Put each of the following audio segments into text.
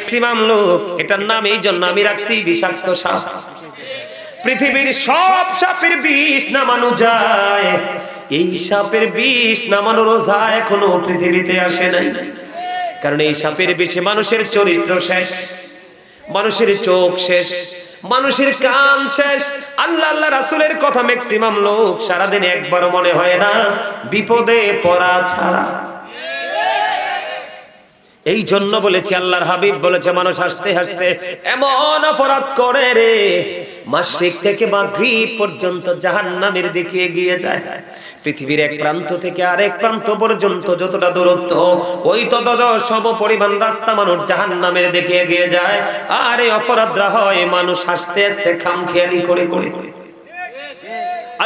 Maximum লোক এটার নাম এই জন্য আমি রাখছি বিষাক্ত সাপ। পৃথিবীর সব সাপের বিষ নামানো যায়, এই সাপের বিষ নামানোর ওঝা এখনো পৃথিবীতে আসে নাই। কারণ এই সাপের বিষে মানুষের চরিত্র শেষ, মানুষের চোখ শেষ, মানুষের কান শেষ। আল্লাহ আল্লাহ রাসূলের কথা ম্যাক্সিমাম লোক সারাদিন একবারও মনে হয় না বিপদে পড়া ছাড়া। এই জন্য বলেছি, আল্লাহর হাবিব বলেছে, মানুষ হাসতে হাসতে এমন অপরাধ করে রে, মাশরিক থেকে মাগরিব পর্যন্ত জাহান্নামের দিকে এগিয়ে যায়। পৃথিবীর এক প্রান্ত থেকে আরেক প্রান্ত পর্যন্ত যতটা দূরত্ব, ওই তত সম পরিমাণ রাস্তা মানুষ জাহান্নামের দিকে এগিয়ে যায়। আর এই অপরাধরা হয় মানুষ হাসতে হাসতে খামখেয়ালি করে করে।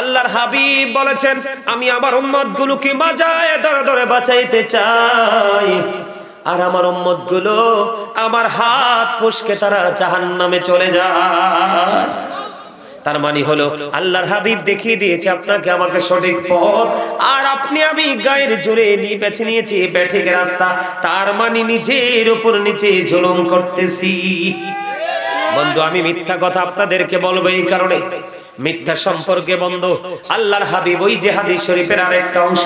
আল্লাহর হাবিব বলেছেন, আমি আমার উম্মতগুলোকে বাঁচায় ধরে ধরে বাঁচাইতে চাই, আর আমার উম্মতগুলো আমার হাত পুশকে তারা জাহান্নামে চলে যায়। তার মানে হলো আল্লাহর হাবিব দেখিয়ে দিয়েছে আপনাকে আমাকে সঠিক পথ, আর আপনি আমি গায়ের জোরে নিয়ে বেছে নিয়েছি বেঠিক রাস্তা। তার মানে নিজের উপর নিচে জুলুম করতেছি। বন্ধু, আমি মিথ্যা কথা আপনাদেরকে বলবো এই কারণে, মিথ্যা সম্পর্কে বন্ধু আল্লাহর হাবিব, ওই যে হাদিস শরীফের আরেকটা অংশ,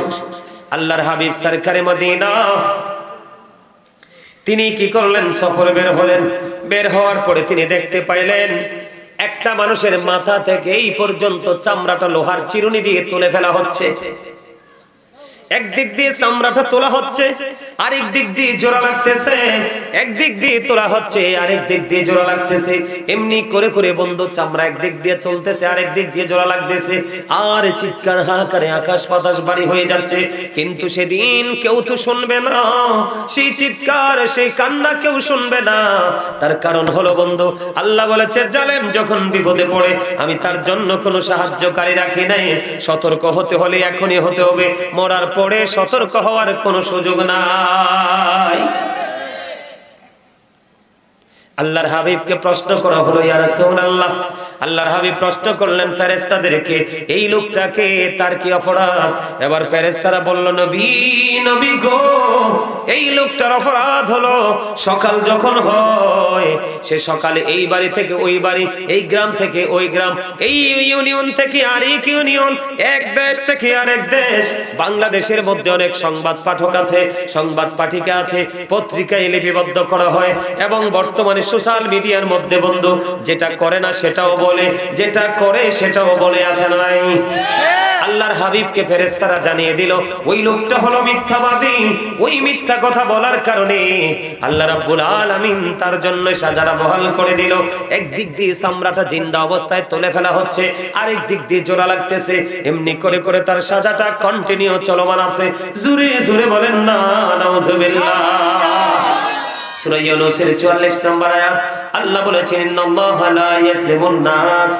আল্লাহর হাবিব সরকারে মদিনা তিনি কি করলেন, সফরে বের হলেন। বের হওয়ার পরে তিনি দেখতে পাইলেন একটা মানুষের মাথা থেকে এই পর্যন্ত চামড়াটা লোহার চিরুনি দিয়ে তুলে ফেলা হচ্ছে। একদিক দিয়ে চামড়াটা তোলা হচ্ছে, আরেক দিক দিয়ে জোড়া লাগতেছে। একদিক দিয়ে তোলা হচ্ছে, আরেক দিক দিয়ে জোড়া লাগতেছে। এমনি করে করে বন্ধু চামড়া একদিক দিয়ে চলতেছে, আরেক দিক দিয়ে জোড়া লাগতেছে। আর চিৎকার হাহাকারে আকাশ বাতাস বাড়ি হয়ে যাচ্ছে। কিন্তু সেদিন কেউ তো শুনবে না, সেই চিৎকার সেই কান্না কেউ শুনবে না। তার কারণ হলো বন্ধু, আল্লাহ বলেছে জালেম যখন বিপদে পড়ে আমি তার জন্য কোনো সাহায্যকারী রাখি নাই। সতর্ক হতে হলে এখনই হতে হবে, মরার পরে সতর্ক হওয়ার কোনো সুযোগ নাই। আল্লাহর হাবিবকে প্রশ্ন করা হলো, ইয়া রাসূলুল্লাহ, আল্লাহর হাবিব প্রশ্ন করলেন ফেরেশতাদেরকে, এই লোকটাকে তার কি অপরাধ? এবার ফেরেশতারা বলল, নবী নবী গো, এই লোকটার অপরাধ হলো সকাল যখন হয় সে সকালে এই বাড়ি থেকে ওই বাড়ি, এই গ্রাম থেকে ওই গ্রাম, এই ইউনিয়ন থেকে আরেক ইউনিয়ন, এক দেশ থেকে আরেক দেশ। বাংলাদেশের মধ্যে অনেক সংবাদ পাঠক আছে, সংবাদ পাঠিকা আছে, পত্রিকায় লিপিবদ্ধ করা হয়, এবং বর্তমানে সোশ্যাল মিডিয়ার মধ্যে বন্ধু যেটা করে না সেটাও বলে, যেটা করে সেটাও বলে, আছে নাই? আল্লাহর হাবিবকে ফেরেশতারা জানিয়ে দিল ওই লোকটা হলো মিথ্যাবাদী। ওই মিথ্যা কথা বলার কারণে আল্লাহ রাব্বুল আলামিন তার জন্য সাজারা বহাল করে দিল। একদিক দিয়ে চামড়াটা জিন্দা অবস্থায় তুলে ফেলা হচ্ছে, আরেক দিক দিয়ে জোড়া লাগতেছে। এমনি করে করে তার সাজাটা কন্টিনিউ চলমান আছে। জোরে জোরে বলেন না নাউজুবিল্লাহ। সূরা ইউনূসের 44 নম্বর আয়াত আল্লাহ বলেছেন, ইন্নাল্লাহা লা ইয়াজলিমুন নাস,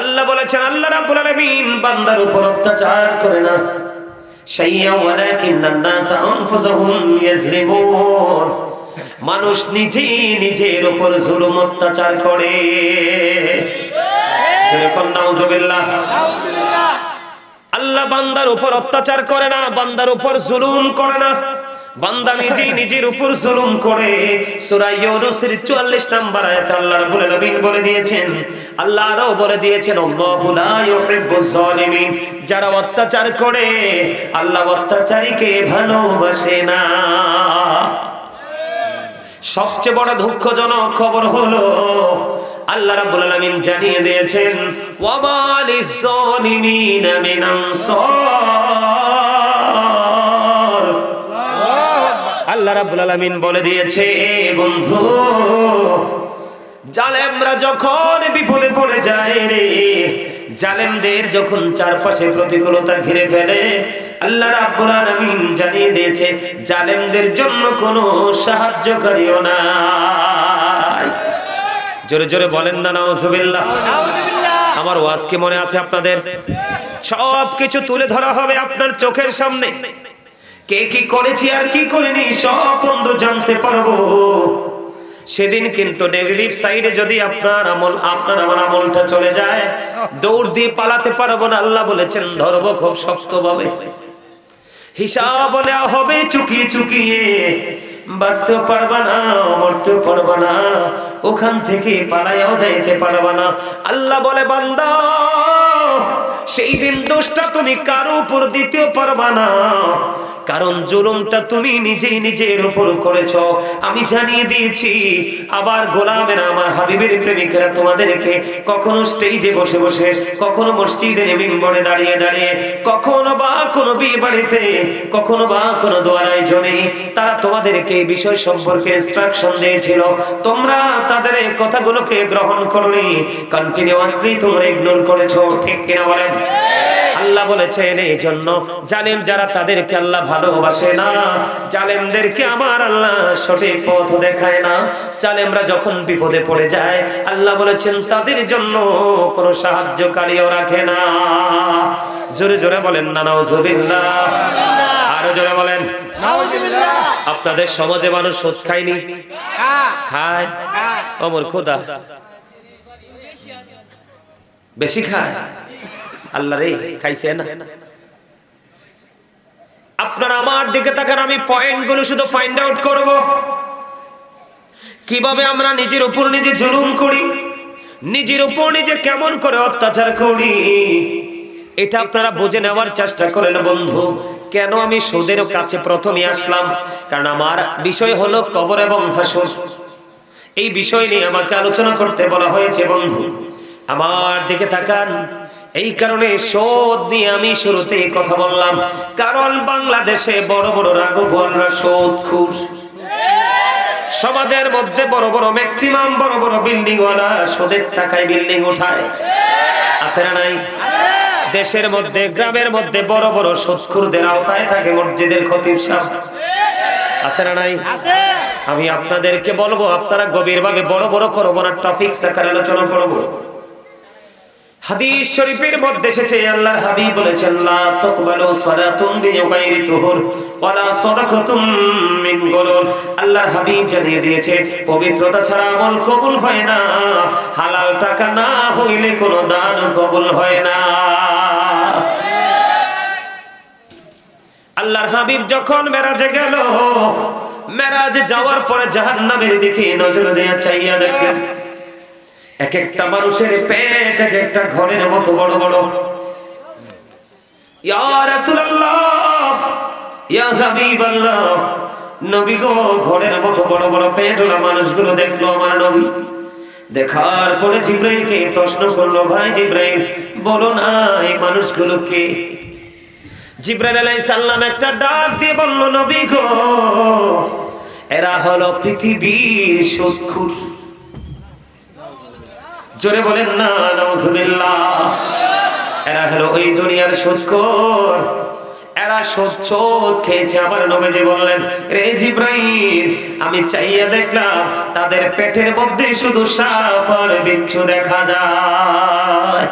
আল্লাহ বলেছেন আল্লাহ রাব্বুল আলামিন বান্দার উপর অত্যাচার করে না। শাইয়্যা ওয়ালাকিন্নান নাস আনফুসাহুম ইয়াজলিমুন, মানুষ নিজের উপর জুলুম অত্যাচার করে। যেরকম নাউজুবিল্লাহ। আল্লাহ বান্দার উপর অত্যাচার করে না, বান্দার উপর জুলুম করে না, বান্দা নিজের উপর জুলুম করে। সূরা ইউনূসের 44 নম্বর আয়াতে আল্লাহ রাব্বুল আলামিন বলে দিয়েছেন, আল্লাহ আরো বলে দিয়েছেন, আল্লাহু লা ইউহিব্বুজ জালিমিন, যারা অত্যাচার করে আল্লাহ অত্যাচারীকে ভালোবাসে না। সবচেয়ে বড় দুঃখজনক খবর হলো আল্লাহ রাব্বুল আলামিন জানিয়ে দিয়েছেন, ওয়া মালিজ জালিমিনা মিন আনসার। আল্লাহ রাব্বুল আলামিন বলে দিয়েছে, বন্ধু জালেমরা যখন বিপদে পড়ে যায় রে, জালেমদের যখন চারপাশে প্রতিকূলতা ঘিরে ফেলে, আল্লাহ রাব্বুল আলামিন জানিয়ে দিয়েছে জালেমদের জন্য কোনো সাহায্যকারীও নাই। জোরে জোরে বলেন না নাউজুবিল্লাহ। আমার ওয়াজ কি মনে আছে আপনাদের? সব কিছু তুলে ধরা হবে আপনার চোখের সামনে, কে কি করেছি আর কি করিনি সব বন্ধু জানতে পারবো। সেদিন কিন্তু নেগেটিভ সাইডে যদি আপনার আমার আমলটা চলে যায়, দৌড় দিয়ে পালাতে পারবো না। আল্লাহ বলেছেন ধরবো খুব শক্তভাবে, হিসাব নেওয়া হবে চুকিয়ে চুকিয়ে। বাঁচতেও পারবা না, মরতেও পারবা না, ওখান থেকে পালাইয়াও যাইতে পারবা না। আল্লাহ বলে বান্দা, সেই দিন দোষটা তুমি কারো উপর দিতেও পারবা না, কারণ জুলুমটা তুমি নিজেই নিজের উপর করেছো। আমি জানিয়ে দিয়েছি। আবার গোলামেরা, আমার হাবিবের প্রেমিকেরা তোমাদেরকে কখনো স্টেজে বসে বসে, কখনো মসজিদের মিম্বরে দাঁড়িয়ে দাঁড়িয়ে, কখনো বা কোনো বিয়ে বাড়িতে, কখনো বা কোনো দোয়ার আয়োজনে তারা তোমাদেরকে এই বিষয় সম্পর্কে ইনস্ট্রাকশন দিয়েছিল। তোমরা তাদের এই কথাগুলোকে গ্রহণ করনি, কন্টিনিউয়াসলি তোমরা ইগনোর করেছো। ঠিক কিনা বলেন? আল্লাহ বলেছেন এই জন্য জালেম যারা, তাদেরকে আল্লাহ ভালোবাসে না। জালেমদেরকে আমার আল্লাহ সঠিক পথ দেখায় না। জালেমরা যখন বিপদে পড়ে যায়, আল্লাহ বলেছেন তাদের জন্য কোনো সাহায্যকারীও রাখে না। জোরে জোরে বলেন না নাউজুবিল্লাহ। আরো জোরে বলেন নাউজুবিল্লাহ। আপনাদের সমাজে মানুষ সুদ খায়নি? খায়। ওমর খোদা বেশি খায়। আল্লাহ রে, খাইছে না? আপনারা আমার দিকে তাকান, আমি পয়েন্টগুলো শুধু ফাইন্ড আউট করব, কিভাবে আমরা নিজের উপর নিজে জুলুম করি, নিজের উপর নিজে কেমন করে অত্যাচার করি। এটা আপনারা বুঝে নেওয়ার চেষ্টা করেন বন্ধু। কেন আমি সুদের কাছে প্রথমে আসলাম? কারণ আমার বিষয় হলো কবর এবং হাসর। এই বিষয় নিয়ে আমাকে আলোচনা করতে বলা হয়েছে বন্ধু। আমার দিকে তাকান। এই কারণে সুদ নিয়ে আমি শুরুতেই কথা বললাম, কারণ বাংলাদেশে বড় বড় রাঘবরা সুদখোর। সমাজের মধ্যে বড় বড় ম্যাক্সিমাম বড় বড় বিল্ডিং ওয়ালা সুদের টাকায় বিল্ডিং উঠায়। আছে না নাই? দেশের মধ্যে, গ্রামের মধ্যে বড় বড় সুদখোরদের আওতায় থাকে মসজিদের খতিব সাহেব। আছে না নাই? আমি আপনাদেরকে বলবো, আপনারা গভীরভাবে বড় বড় করবো না, টপিক আকারে আলোচনা করবো। হাদিস শরীফের মধ্যে এসেছে, আল্লাহর হাবিব বলেছেন, লা তাকবালু সালাতুন বিগাইরি তুহুর ওয়ালা সাদাকাতুম মিন গুলুল। আল্লাহর হাবিব জানিয়ে দিয়েছে, পবিত্রতা ছাড়া আমল কবুল হয় না। হালাল টাকা না হইলে কোনো দান কবুল হয় না। আল্লাহর হাবিব যখন মেরাজে গেল, মেরাজে যাওয়ার পরে জাহান্নামের দিকে নজর দিয়ে চাইয়া দেখেন, এক একটা মানুষের পেট এক একটা ঘরের মতো বড় বড়। ইয়া রাসূলুল্লাহ, ইয়া হাবিবাল্লাহ, নবী গো, ঘরের মতো বড় বড় পেটওয়ালা মানুষগুলো দেখলো আমার নবী। দেখার পরে জিবরাইলকে প্রশ্ন করলো, ভাই জিবরাইল, বলো না এই মানুষগুলো কে? জিবরাইল আলাইহিস সালাম একটা ডাক দিয়ে বলল, নবী গো, এরা হলো পৃথিবীর সুদখোর। জোরে বলেন না নাউজুবিল্লাহ। এরা হলো ওই দুনিয়ার সুদখোর। এরা সুদ খেয়েছে। আমার নবীজি বললেন, রে জিবরাইল, আমি চাইয়া দেখলাম তাদের পেটের মধ্যে শুধু সাপ আর বিচ্ছু দেখা যায়।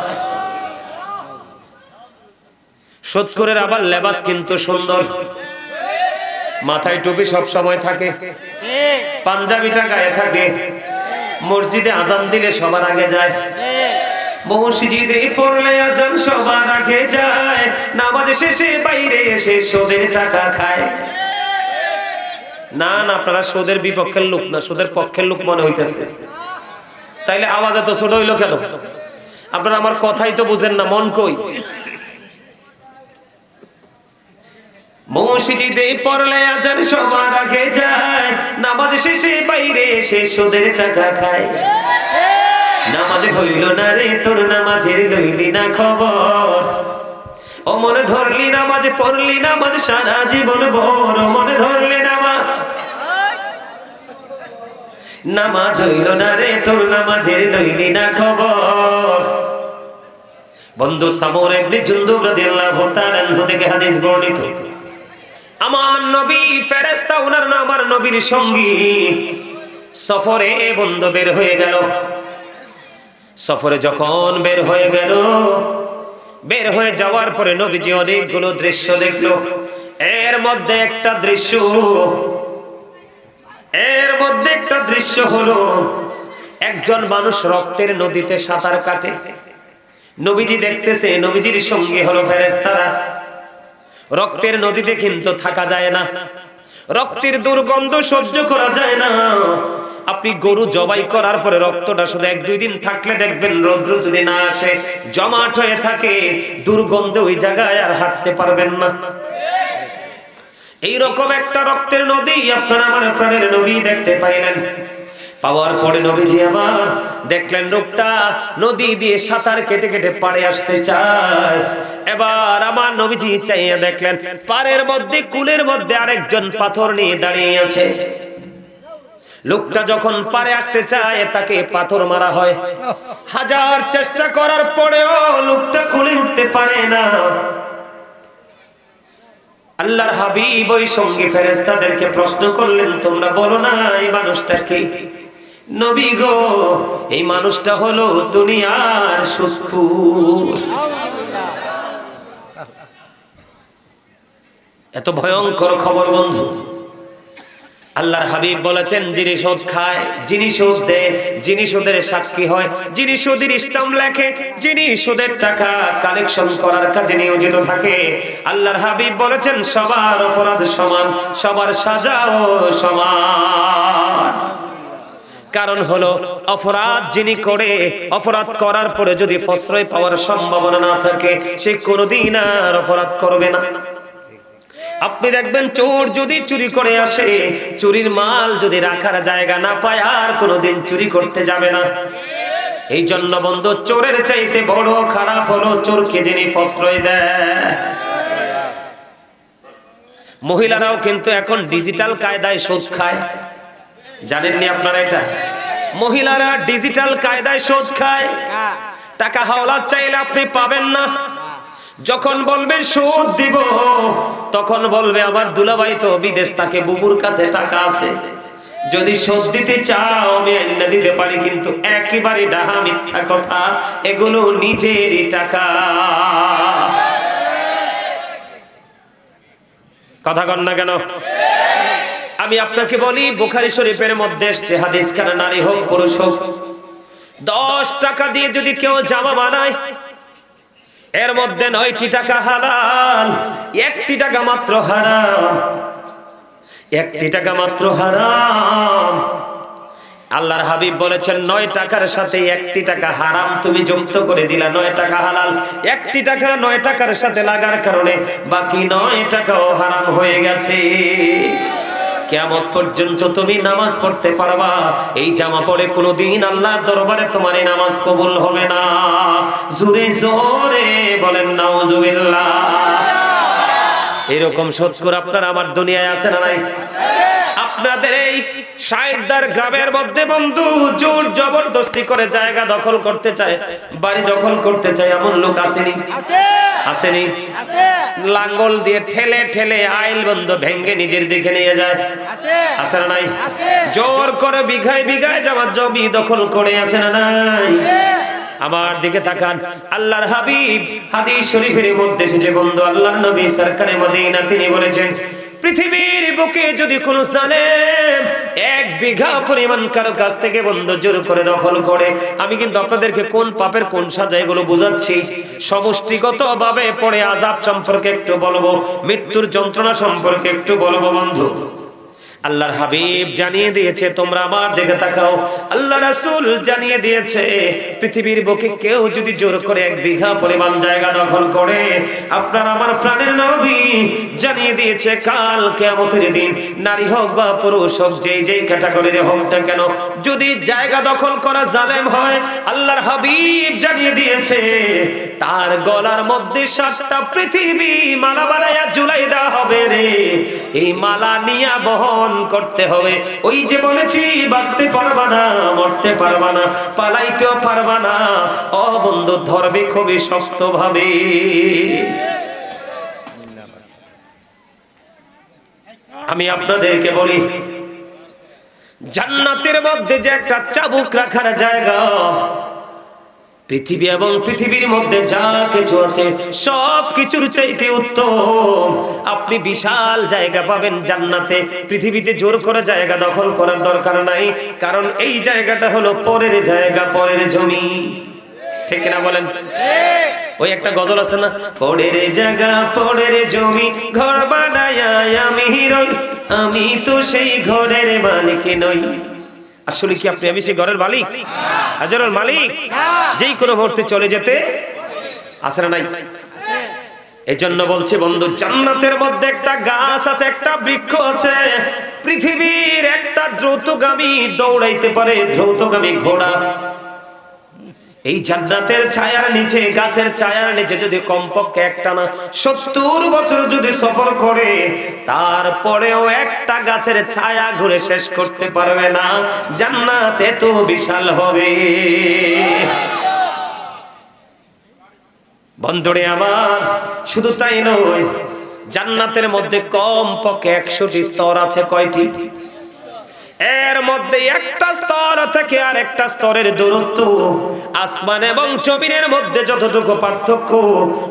সুদখোরের আবার লেবাস কিন্তু সুন্দর, মাথায় টুপি সব সময় থাকে, পাঞ্জাবিটা গায়ে থাকে, মসজিদে আজান দিলে সবার আগে যায়, মসজিদে পড়লে আজান সবার আগে যায়, নামাজ শেষে বাইরে এসে সুদের টাকা খায়। না না, আপনারা সুদের বিপক্ষের লোক না, সুদের পক্ষের লোক মনে হইতেছে। তাইলে আওয়াজ এত ছোট হইলো কেন? আপনারা আমার কথাই তো বুঝেন না, মন কই? মসজিদে পড়লে আজান সবার আগে যায়, নামাজ শেষে বাইরে এসে সুদের টাকা খায়। নামাজ হইল না রে তোর, নামাজের লইলি না খবর। ও মনে ধরলি নামাজ, পড়লি নামাজ সারা জীবন ভর। মনে ধরলি নামাজ, নামাজ হইল না রে তোর, নামাজের লইলি না খবর। বন্ধু সামর ইবনে জুনদুব রাদিয়াল্লাহু তাআলা আনহু থেকে হাদিস বর্ণিত, আমার নবী ফেরেশতা, ওনার নাম আমার নবীর সঙ্গী, সফরে বন্ধু বের হয়ে গেল। সফরে যখন বের হয়ে গেল, বের হয়ে যাওয়ার পরে নবীজি অনেকগুলো দৃশ্য দেখলো। এর মধ্যে একটা দৃশ্য হলো, একজন মানুষ রক্তের নদীতে সাঁতার কাটে। নবীজি দেখতেছে, নবীজির সঙ্গী হলো ফেরেশতারা। রক্তের নদীতে কিন্তু থাকা যায় না, রক্তের দুর্গন্ধ সহ্য করা যায় না। আপনি গরু জবাই করার পরে রক্তটা শুধু 1-2 দিন থাকলে দেখবেন, রৌদ্র যদি না আসে জমাট হয়ে থাকে, দুর্গন্ধে ওই জায়গায় আর হাঁটতে পারবেন না। এইরকম একটা রক্তের নদী আপনার আমার প্রাণের নবী দেখতে পাইলেন। পাওয়ার পরে নবীজি আবার দেখলেন লোকটা নদী দিয়ে সাঁতার কেটে কেটে পাড়ে আসতে চায়। এবার আমার নবীজি চাইয়া দেখলেন পাড়ের মধ্যে, কুলের মধ্যে আরেকজন পাথর নিয়ে দাঁড়িয়ে আছে। লোকটা যখন পাড়ে আসতে চায় তাকে পাথর মারা হয়। হাজার চেষ্টা করার পরেও লোকটা কুলে উঠতে পারে না। আল্লাহর হাবিব ওই সঙ্গী ফেরেশতাদেরকে প্রশ্ন করলেন, তোমরা বলো না এই মানুষটা কি? নবী গো, এই মানুষটা হলো দুনিয়ার সুদখোর। এত ভয়ঙ্কর খবর বন্ধু। আল্লাহর হাবিব বলেছেন, যিনি সুদ খায়, যিনি সুদ দেয়, যিনি সুদের সাক্ষী হয়, যিনি সুদের স্ট্যাম্প লেখে, যিনি সুদের টাকা কালেকশন করার কাজে নিয়োজিত থাকে, আল্লাহর হাবিব বলেছেন সবার অপরাধ সমান, সবার সাজাও সমান। কারণ হলো অপরাধ যিনি করে, অপরাধ করার পরে যদি প্রশ্রয় পাওয়ার সম্ভাবনা না থাকে, সে কোনোদিন আর অপরাধ করবে না। আপনি দেখবেন চোর যদি চুরি করে আসে, চুরির মাল যদি রাখার জায়গা না পায় আর কোনোদিন চুরি করতে যাবে না। এই জন্য বন্ধু, চোরের চাইতে বড় খারাপ হলো চোরকে যিনি প্রশ্রয় দেয়। মহিলারাও কিন্তু এখন ডিজিটাল কায়দায় সুদ খায়, জানেননি আপনারা এটা? মহিলারা ডিজিটাল কায়দায় সুদ খায়। টাকা হাওলাত চাইলে আপনি পাবেন না। যখন বলবেন সুদ দিব, তখন বলবে আমার দুলাভাই তো বিদেশ, তাকে বুবুর কাছে টাকা আছে, যদি সুদ দিতে চাও আমি এনে দিতে পারি, কিন্তু একেবারে ডাহা মিথ্যা কথা, এগুলো নিজেরই টাকা। কথা কন না কেন? আমি আপনাকে বলি, বুখারী শরীফের মধ্যে এসেছে হাদিস খানা, নারী হোক পুরুষ হোক, 10 টাকা দিয়ে যদি কেউ জামা বানায়, এর মধ্যে 9টি টাকা হালাল, 1টি টাকা মাত্র হারাম। 1টি টাকা মাত্র হারাম। আল্লাহর হাবিব বলেছেন 9 টাকার সাথে 1টি টাকা হারাম তুমি যুক্ত করে দিলা, 9 টাকা হালাল। 1টি টাকা 9 টাকার সাথে লাগার কারণে বাকি 9 টাকাও হারাম হয়ে গেছে। কিয়ামত পর্যন্ত তুমি নামাজ পড়তে পারবা, এই জামা পরে কোনোদিন আল্লাহর দরবারে তোমার এই নামাজ কবুল হবে না। জোরে জোরে বলেন নাউজুবিল্লাহ। এরকম সৎকর আপনার আমার দুনিয়ায় আছে না নাই? আপনাদের এই শাইখদার গ্রামের মধ্যে বন্ধু জোর জবরদস্তি করে জায়গা দখল করতে চায়, বাড়ি দখল করতে চায়, এমন লোক আসেনি? আসেনি? লাঙ্গল দিয়ে ঠেলে ঠেলে আইল বন্ধ ভেঙ্গে নিজের দিকে নিয়ে যায়, আছে না নাই? জোর করে বিঘায় বিঘায় যাওয়ার জমি দখল করে, আছে না নাই? আমার দিকে তাকান, আল্লাহর হাবিব হাদিস শরীফের মধ্যে এসেছে বন্ধু, আল্লাহর নবী সরকারে মদিনা তিনি বলেছেন, পৃথিবীর বুকে যদি কোনো জালেম 1 বিঘা পরিমাণ কারো কাছ থেকে বন্ধু জোর করে দখল করে, আমি কিন্তু আপনাদেরকে কোন পাপের কোন সাজা এগুলো বুঝাচ্ছি, সমষ্টিগত ভাবে পড়ে আযাব সম্পর্কে একটু বলবো, মৃত্যুর যন্ত্রণা সম্পর্কে একটু বলবো বন্ধু। আল্লাহর হাবিব জানিয়ে দিয়েছে, তোমরা আমার দিকে তাকাও, আল্লাহ রাসূল জানিয়ে দিয়েছে পৃথিবীর বুকে কেউ যদি জোর করে 1 বিঘা পরিমাণ জায়গা দখল করে, আপনার আমার প্রাণের নবী জানিয়ে দিয়েছে কাল কিয়ামতের দিন নারী হোক বা পুরুষ হোক, যেই যেই ক্যাটাগরির হোক না কেন, যদি জায়গা দখল করা জালেম হয়, আল্লাহর হাবিব জানিয়ে দিয়েছে তার গলার মধ্যে 7টা পৃথিবী মালা বানায়া ঝুলাই দেওয়া হবে রে। এই মালা নিয়া বহন করতে হবে। ওই যে বলেছি বাঁচতে পারবা না, মরতে পারবা না, পালাইতেও পারবা না, ও বন্ধু ধরবে খুবই শক্ত ভাবে। আমি আপনাদেরকে বলি, জান্নাতের মধ্যে যে একটা চাবুক রাখার জায়গা, পৃথিবী এবং পৃথিবীর মধ্যে যা কিছু আছে সব কিছুর চাইতে উত্তম আপনি বিশাল জায়গা পাবেন জান্নাতে। পৃথিবীতে জোর করে জায়গা দখল করার দরকার নাই, কারণ এই জায়গাটা হলো পরের জায়গা, পরের জমি, ঠিক না বলেন? ওই একটা গজল আছে না, পড়ের জায়গা পড়ের জমি ঘর বানায়া আমি রই, আমি তো সেই ঘরের মালিক নই। আসলে কি আপনি আমি সেই ঘরের মালিক? হাজারের মালিক? যেই কোনো মুহূর্তে চলে যেতে আছে না নাই? এজন্য বলছি বন্ধু, জান্নাতের মধ্যে একটা গাছ আছে, একটা বৃক্ষ আছে, পৃথিবীর একটা দ্রুতগামী দৌড়াইতে পারে দ্রুতগামী ঘোড়া। এই জান্নাতের ছায়ার নিচে, গাছের ছায়ার নিচে যদি কমপক্ষে একটানা 70 বছর যদি সফর করে, তারপরেও একটা গাছের ছায়া ঘুরে শেষ করতে পারবে না। জান্নাত এত বিশাল হবে। বন্ধুরে আমার, শুধু তাই নয়, জান্নাতের মধ্যে কমপক্ষে 100টি স্তর আছে। কয়টি? এর মধ্যে একটা স্তর থেকে আর একটা স্তরের দূরত্ব আসমান এবং জমিনের মধ্যে যতটুকু পার্থক্য,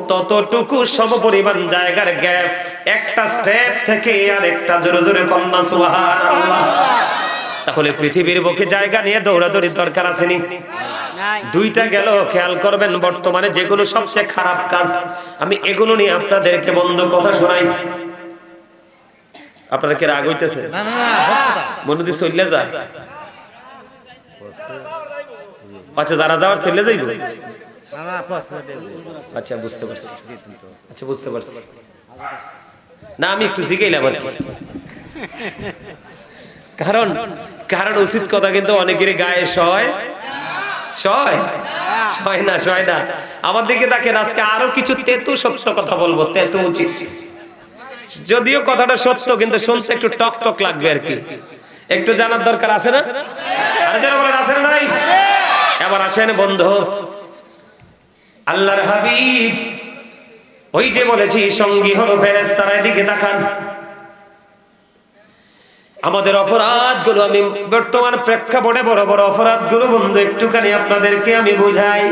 ততটুকু সমপরিমাণ জায়গার গ্যাপ। একটা স্টেপ থেকে আর একটা, জোরে জোরে কন্যা সুবহানাল্লাহ। তাহলে পৃথিবীর বুকে জায়গা নিয়ে দৌড়াদৌড়ির দরকার আসেনি? দুইটা গেল। খেয়াল করবেন, বর্তমানে যেগুলো সবচেয়ে খারাপ কাজ, আমি এগুলো নিয়ে আপনাদেরকে বন্ধ কথা শোনাই। আপনারা কি রাগ হইতেছে? মনে দিয়ে চলে যায়। আচ্ছা, যারা যাওয়ার চলে যাইব। আচ্ছা, বুঝতে পারছি। আচ্ছা, বুঝতে পারছি। না, আমি একটু জিগাইলাম আর কি। কারণ উচিত কথা কিন্তু অনেকেরই গায়ে সয় না। আমার দিকে দেখেন, আজকে আরো কিছু তেতু সত্য কথা বলবো, তেতু উচিত। যদিও কথাটা সত্য, কিন্তু শুনতে একটু টক টক লাগবে আর কি, একটু জানার দরকার আছে না? আরে যারা বলেন আছে না নাই? এবার আসেন বন্ধু, আল্লাহর হাবিব ওই যে বলেছি সঙ্গী হলো ফেরেশতারা। এদিকে তাকান, আমাদের অপরাধগুলো, আমি বর্তমান প্রেক্ষাপটে বড় বড় অপরাধগুলো বন্ধু একটুখানি আপনাদেরকে আমি বুঝাই।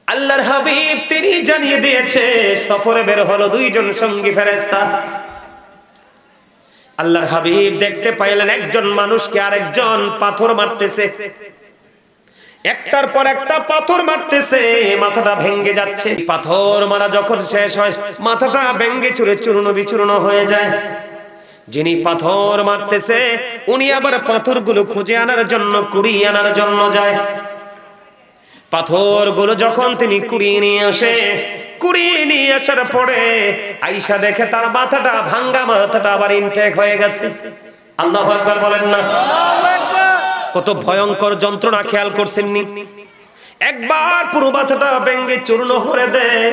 আল্লাহর হাবিব তিনি জানিয়ে দিয়েছে, সফরে বের হলো দুইজন সঙ্গী ফেরেশতা। আল্লাহর হাবিব দেখতে পাইলেন একজন মানুষকে আরেকজন পাথর মারতেছে, একটার পর একটা পাথর মারতেছে, মাথাটা ভেঙে যাচ্ছে। পাথর মারা যখন শেষ হয়, মাথাটা ভেঙে চুরে চূর্ণ বিচূর্ণ হয়ে যায়। যিনি পাথর মারতেছে উনি আবার পাথরগুলো খুঁজে আনার জন্য, কুড়িয়ে আনার জন্য যায়। পাথরগুলো যখন তিনি কুড়িয়ে নিয়ে আসার পরে আয়েশা দেখে তার মাথাটা ভাঙ্গা, মাথাটা আবার ইনটেক হয়ে গেছে। আল্লাহু আকবার বলেন না? কত ভয়ঙ্কর যন্ত্রণা খেয়াল করছেননি? একবার পুরো মাথাটা ভেঙে চূর্ণ করে দেয়,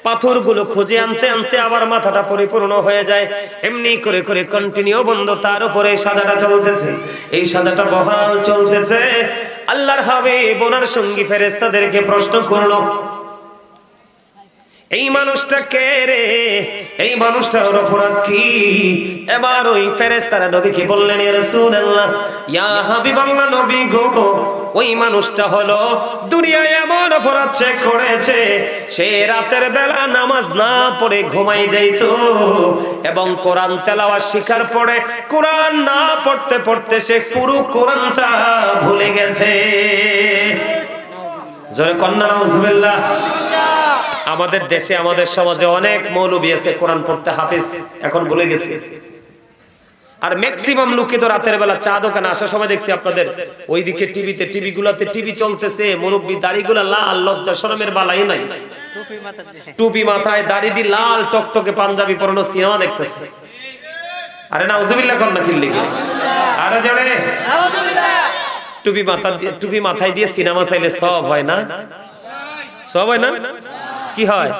পাথরগুলো খুঁজে আনতে আনতে আবার মাথাটা পরিপূর্ণ হয়ে যায়। এমনি করে করে কন্টিনিউ বন্ধ, তার উপরে সাজাটা চলতেছে, এই সাজাটা বহাল চলতেছে। আল্লাহর হাবিব ওনার সঙ্গী ফেরেশতাদেরকে প্রশ্ন করলো, এই মানুষটা কে রে? এই মানুষটার অপরাধ কি? এবার ওই ফেরেশতারা নবীকে বললেন, ইয়া রাসূলুল্লাহ, ইয়া হাবিবাল্লাহ, নবী গো, ওই মানুষটা হলো দুনিয়ায় এমন অপরাধ সে করেছে, সে রাতের বেলা নামাজ না পড়ে ঘুমাই যাইতো এবং কোরআন তেলাওয়াত শিখার পরে কোরআন না পড়তে পড়তে সে পুরো কোরআনটা ভুলে গেছে। জোরে কন্যা নাউজুবিল্লাহ। আমাদের দেশে, আমাদের সমাজে অনেক মৌলবী আছে কোরআন পড়তে হাফেজ, এখন ভুলে গেছে। আর ম্যাক্সিমাম লোকে তো রাতের বেলা চা দোকানে আসার সময় দেখছি আপনাদের ওইদিকে টিভি গুলাতে টিভি চলতেছে, মুরব্বী দাড়িগুলা লাল, লজ্জা শরমের বালাই নাই, টুপি মাথায়, দাড়িটি লাল টকটকে, পাঞ্জাবি পরানো, সিনেমা দেখতেছে। আরে নাউজুবিল্লাহ কর না কিল্লি, আরে জোরে টুপি মাথায় দিয়ে সিনেমা চাইলে সব হয় না? সব হয় না? কি হয়?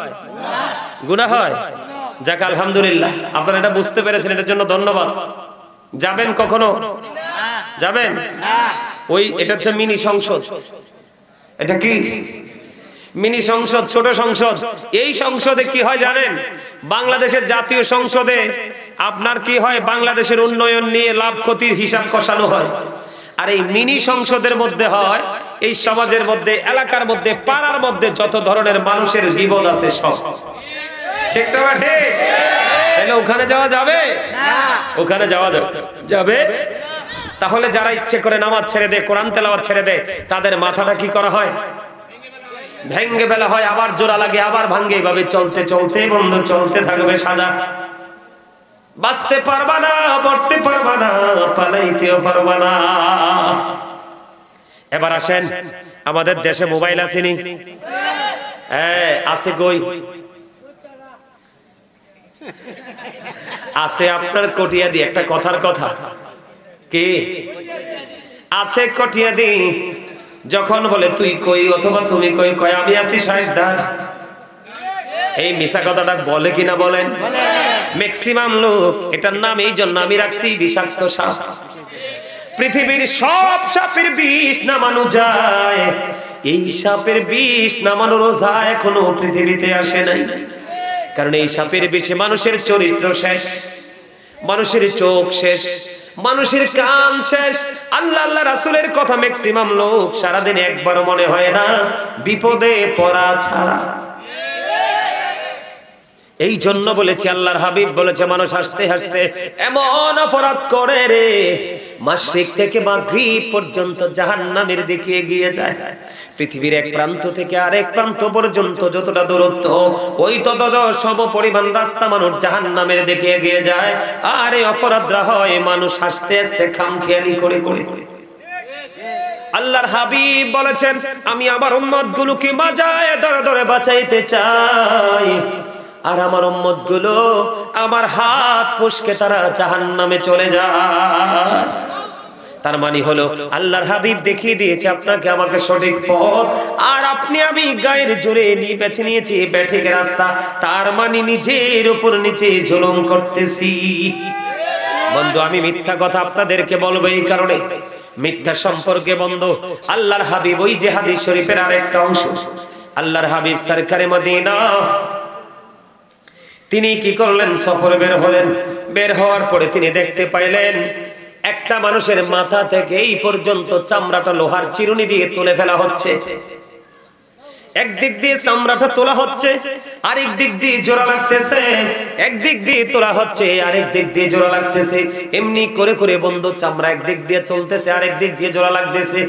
গুনাহ হয়। যাক আলহামদুলিল্লাহ, আপনারা এটা বুঝতে পেরেছেন, এটার জন্য ধন্যবাদ। যাবেন কখনো? যাবেন? ওই এটা হচ্ছে মিনি সংসদ। এটা কি মিনি সংসদ, ছোট সংসদ। এই সংসদে কি হয় জানেন? বাংলাদেশের জাতীয় সংসদে আপনার কি হয়, বাংলাদেশের উন্নয়ন নিয়ে লাভ ক্ষতির হিসাব কষানো হয়। আর এই মিনি সংসদের মধ্যে হয় এই সমাজের মধ্যে, এলাকার মধ্যে, পাড়ার মধ্যে যত ধরনের মানুষের বিপদ আছে সব। ঠিক তো বটে? তাহলে ওখানে যাওয়া যাবে না? ওখানে যাওয়া যাবে। তাহলে যারা ইচ্ছে করে নামাজ ছেড়ে দেয়, কোরআন তেলাওয়াত ছেড়ে দেয়, তাদের মাথাটা কি করা হয়? ভেঙ্গে ফেলা হয়, আবার জোড়া লাগে, আবার ভাঙ্গে। এইভাবে চলতে চলতে বন্ধু চলতে থাকবে সাজা। বাঁচতে পারবা না, মরতে পারবা না, পালাইতেও পারবা না। এবার আসেন, আমাদের দেশে মোবাইল আসেনি? হ্যাঁ আছে। কই আছে? আপনার কটিয়াদি একটা কথার কথা কি আছে? কটিয়াদি যখন বলে তুই কই অথবা তুমি কই, কয় আমি আছি শাহেদার। এই মিশা কথাটা বলে কিনা বলেন? ম্যাক্সিমাম লোক। এটার নাম এই জন্য আমি রাখছি বিষাক্ত সাপ। পৃথিবীর সব সাপের বিষ নামানো যায়, এই সাপের বিষ নামানোর ওঝা এখনো পৃথিবীতে আসে নাই। কারণ এই সাপের বিষে মানুষের চরিত্র শেষ, মানুষের চোখ শেষ, মানুষের কান শেষ। আল্লাহ আল্লাহ রাসূলের কথা ম্যাক্সিমাম লোক সারাদিন একবারও মনে হয় না বিপদে পড়া ছাড়া। এই জন্য বলেছি, আল্লাহর হাবিব বলেছে, মানুষ হাসতে হাসতে এমন অপরাধ করে রে, মাশরিক থেকে মাগরিব পর্যন্ত জাহান্নামের দিকে এগিয়ে যায়। পৃথিবীর এক প্রান্ত থেকে আরেক প্রান্ত পর্যন্ত যতটা দূরত্ব, ওই তত সম পরিমাণ রাস্তা মানুষ জাহান্নামের দিকে এগিয়ে যায়। আর এই অপরাধরা হয় মানুষ হাসতে হাসতে খামখেয়ালি করে করে। আল্লাহর হাবিব বলেছেন, আমি আমার উম্মতগুলোকে বাঁচায় ধরে ধরে বাঁচাইতে চাই, আর আমার উম্মত গুলো আমার হাত পুশকে তারা জাহান্নামে চলে যায়। তার মানে হলো আল্লাহর হাবিব দেখিয়ে দিয়েছে আপনাকে আমাকে সঠিক পথ, আর আপনি আমি গায়ের জোরে নিয়ে বেছে নিয়েছি ব্যাঠিক রাস্তা। তার মানে নিজের উপর নিচে জুলুম করতেছি। বন্ধু আমি মিথ্যা কথা আপনাদেরকে বলবো এই কারণে, মিথ্যা সম্পর্কে বন্ধু আল্লাহর হাবিব, ওই যে হাদিস শরীফের আরেকটা অংশ, আল্লাহর হাবিব সরকারে মদিনা তিনি কি করলেন, সফরে বের হলেন। বের হওয়ার পরে তিনি দেখতে পাইলেন একটা মানুষের মাথা থেকে এই পর্যন্ত চামড়াটা লোহার চিরুনি দিয়ে তুলে ফেলা হচ্ছে। একদিক দিয়ে চামড়াটা তোলা হচ্ছে, আরেক দিক দিয়ে জোড়া লাগতেছে। একদিক দিয়ে তোলা হচ্ছে, আরেক দিক দিয়ে জোড়া লাগতেছে। এমনি করে করে বন্ধু চামড়া একদিক দিয়ে চলতেছে, আরেক দিক দিয়ে জোড়া লাগতেছে।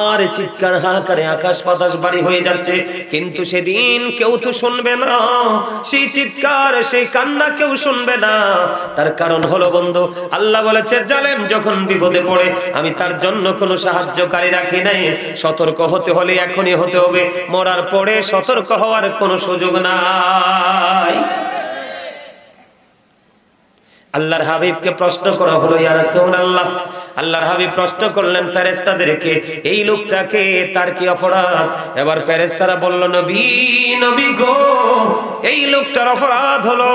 আর চিৎকার হাহাকারে আকাশ বাতাস বাড়ি হয়ে যাচ্ছে। কিন্তু সেদিন কেউ তো শুনবে না, সেই চিৎকার সেই কান্না কেউ শুনবে না। তার কারণ হলো বন্ধু, আল্লাহ বলেছে জালেম যখন বিপদে পড়ে আমি তার জন্য কোনো সাহায্যকারী রাখি নাই। সতর্ক হতে হলে এখনই হতে হবে, মরার পরে সতর্ক হওয়ার কোনো সুযোগ নাই। আল্লাহর হাবিবকে প্রশ্ন করা হলো, ইয়া রাসূলুল্লাহ, আল্লাহর হাবিব প্রশ্ন করলেন ফেরেশতাদেরকে, এই লোকটাকে তার কি অপরাধ? এবার ফেরেশতারা বলল, নবী নবী গো, এই লোকটার অপরাধ হলো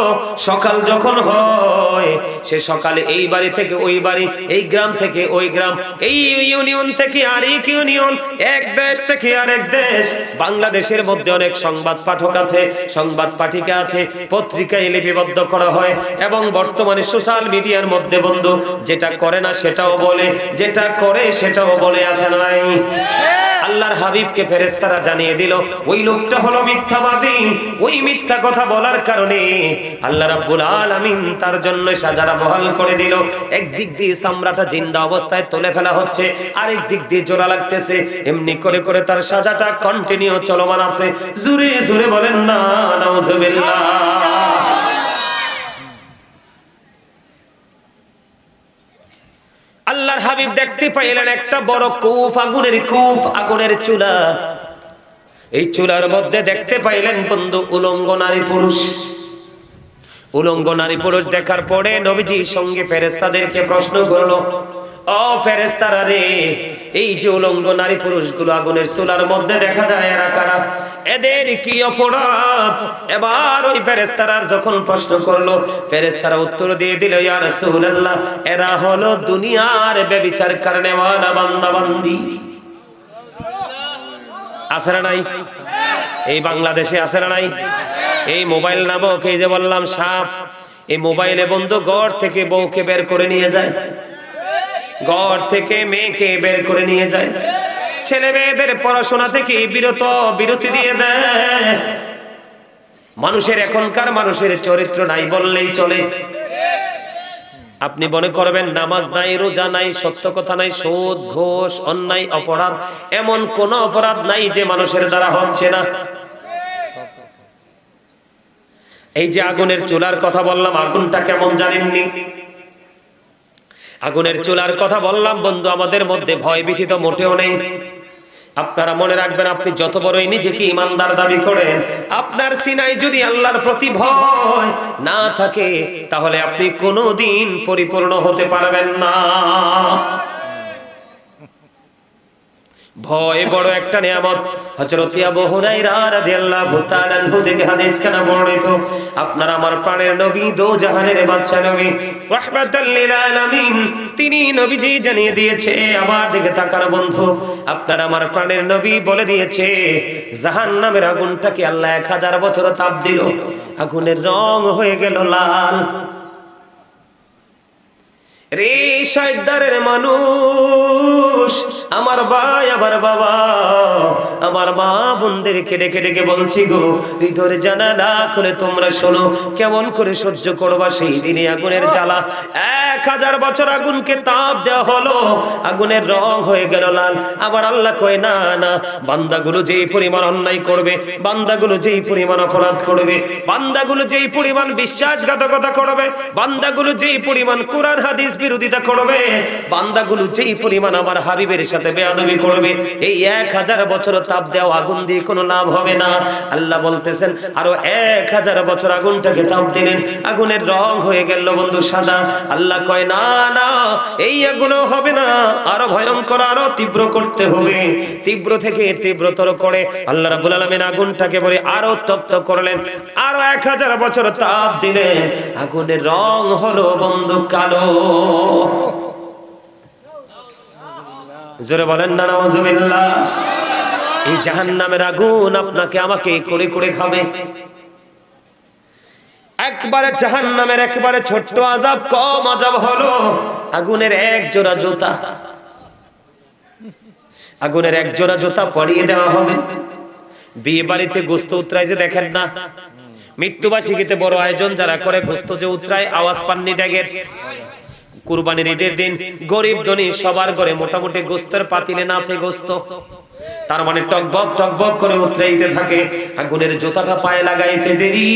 সকাল যখন হয় সে সকালে এই বাড়ি থেকে ওই বাড়ি, এই গ্রাম থেকে ওই গ্রাম, এই ইউনিয়ন থেকে আরেক ইউনিয়ন, এক দেশ থেকে আরেক দেশ। বাংলাদেশের মধ্যে অনেক সংবাদ পাঠক আছে, সংবাদ পাঠিকা আছে, পত্রিকায় লিপিবদ্ধ করা হয়। এবং বর্তমানে সোশ্যাল মিডিয়ার মধ্যে বন্ধু যেটা করে না সেটাও বলে, যেটা করে সেটাও বলে, আছে নাই? আল্লাহর হাবিবকে ফেরেশতারা জানিয়ে দিল ওই লোকটা হলো মিথ্যাবাদী। ওই মিথ্যা কথা বলার কারণে আল্লাহ রাব্বুল আলামিন তার জন্য সাজারা বহাল করে দিল। একদিক দিয়ে চামড়াটা জিন্দা অবস্থায় তুলে ফেলা হচ্ছে, আরেক দিক দিয়ে জোড়া লাগতেছে। এমনি করে করে তার সাজাটা কন্টিনিউ চলমান আছে। জোরে জোরে বলেন না নাউজুবিল্লাহ। আল্লাহর হাবিব দেখতে পাইলেন একটা বড় কূপ, আগুনের কূপ, আগুনের চুলা। এই চুলার মধ্যে দেখতে পাইলেন বন্ধু উলঙ্গ নারী পুরুষ। উলঙ্গ নারী পুরুষ দেখার পরে নবীজি সঙ্গে ফেরেশতাদেরকে প্রশ্ন করলো, ও ফেরেশতারা রে, এই যে উলঙ্গ নারী পুরুষগুলো আগুনের চুলার মধ্যে দেখা যায়, এরা কারা? এদের কি অপরাধ? এবার ওই ফেরেশতারা যখন প্রশ্ন করলো, ফেরেশতারা উত্তর দিয়ে দিল, ইয়া রাসূলুল্লাহ, এরা হলো দুনিয়ার ব্যভিচার করনেওয়ালা বান্দা বান্দি। আছে না নাই? এই বাংলাদেশে আছে না নাই? এই মোবাইল নামক এই যে বললাম সাপ, এই মোবাইলে বন্ধু ঘর থেকে বউকে বের করে নিয়ে যায়, ঘর থেকে মেয়েকে বের করে নিয়ে যায়, ছেলে মেয়েদের পড়াশোনা থেকে বিরতি দিয়ে দেয়। মানুষের এখনকার মানুষের চরিত্র নাই বললেই চলে। আপনি মনে করবেন নামাজ নাই, রোজা নাই, সত্য কথা নাই, সুদ ঘুষ অন্যায় অপরাধ এমন কোন অপরাধ নাই যে মানুষের দ্বারা হচ্ছে না। এই যে আগুনের চুলার কথা বললাম, আগুনটা কেমন জানেননি? আগুনের চুলার কথা বললাম বন্ধু, আমাদের মধ্যে ভয় ভীতি তো মোটেও নেই। আপনারা মনে রাখবেন, আপনি যত বড়ই নিজেকে ইমানদার দাবি করেন, আপনার সিনায় যদি আল্লাহর প্রতি ভয় না থাকে, তাহলে আপনি কোনোদিন পরিপূর্ণ হতে পারবেন না। ভয় বড় একটা নিয়ামত। হযরত আবু হুরায়রা রাদিয়াল্লাহু তাআলা আনহু থেকে হাদিস কানা বর্ণিত, আপনার আমার প্রাণের নবী, দো জাহানের বাদশা নবী, রাহমাতাল লিল আলামিন, তিনি নবীজি জানিয়ে দিয়েছে, আমার দিকে তাকার বন্ধু, আপনার আমার প্রাণের নবী বলে দিয়েছে, জাহান্নামের আগুনটাকে আল্লাহ 1000 বছর তাপ দিল, আগুনের রং হয়ে গেল লাল। রে সাজদারের মানুষ, আমার ভাই, আমার বাবা, আমার মা বোনদেরকে ডেকে ডেকে বলছি গো, হৃদয়ের জানালা খুলে তোমরা শোনো, কেমন করে সহ্য করবা সেই দিনে আগুনের জ্বালা। 1000 বছর আগুনকে তাপ দেওয়া হলো, আগুনের রং হয়ে গেল লাল। আবার আল্লাহ কয় না না, বান্দাগুলো যেই পরিমাণ অন্যায় করবে, বান্দাগুলো যেই পরিমাণ অপরাধ করবে, বান্দাগুলো যেই পরিমাণ বিশ্বাসঘাতকতা করবে, বান্দাগুলো যেই পরিমাণ কোরআন হাদিস বিরোধিতা করবে, বান্দাগুলো যেই পরিমাণ আমার হাবিবের সাথে বেয়াদবি করবে, এই 1000 বছর তাপ দেওয়া আগুন দিয়ে কোনো লাভ হবে না। আল্লাহ বলতেছেন আরো 1000 বছর আগুনটাকে তাপ দিলেন, আগুনের রং হয়ে গেল বন্ধু সাদা। আল্লাহ কয় না না, এই আগুনও হবে না, আরো ভয়ঙ্কর, আরো তীব্র করতে হবে। তীব্র থেকে তীব্রতর করে আল্লাহ রাব্বুল আলামিন আগুনটাকে বলে আরো তপ্ত করলেন, আরো 1000 বছর তাপ দিলেন, আগুনের রং হলো বন্ধু কালো। জোরে বলেন না নাউজুবিল্লাহ। এই জাহান্নামের আগুন আপনাকে আমাকে করে করে খাবে। একবারে জাহান্নামের একবারে ছোট্ট আযাব, কম আযাব হলো আগুনের এক জোড়া জুতা। আগুনের এক জোড়া জুতা পরিয়ে দেওয়া হবে। বিয়ে বাড়িতে গোশত উতরায় যে দেখেন না, মৃত্যুবার্ষিকীতে বড় আয়োজন যারা করে, গোশত যে উতরায়, আওয়াজ পাননি ড্যাগের। কুরবানির ঈদের দিন গরিব ধনী সবার ঘরে মোটামুটি গোশতের পাতিলে নাচে গোশত, তার মানে টকবক টকবক করে উতরাইতে থাকে। আগুনের জুতাটা পায়ে লাগাইতে দেরি,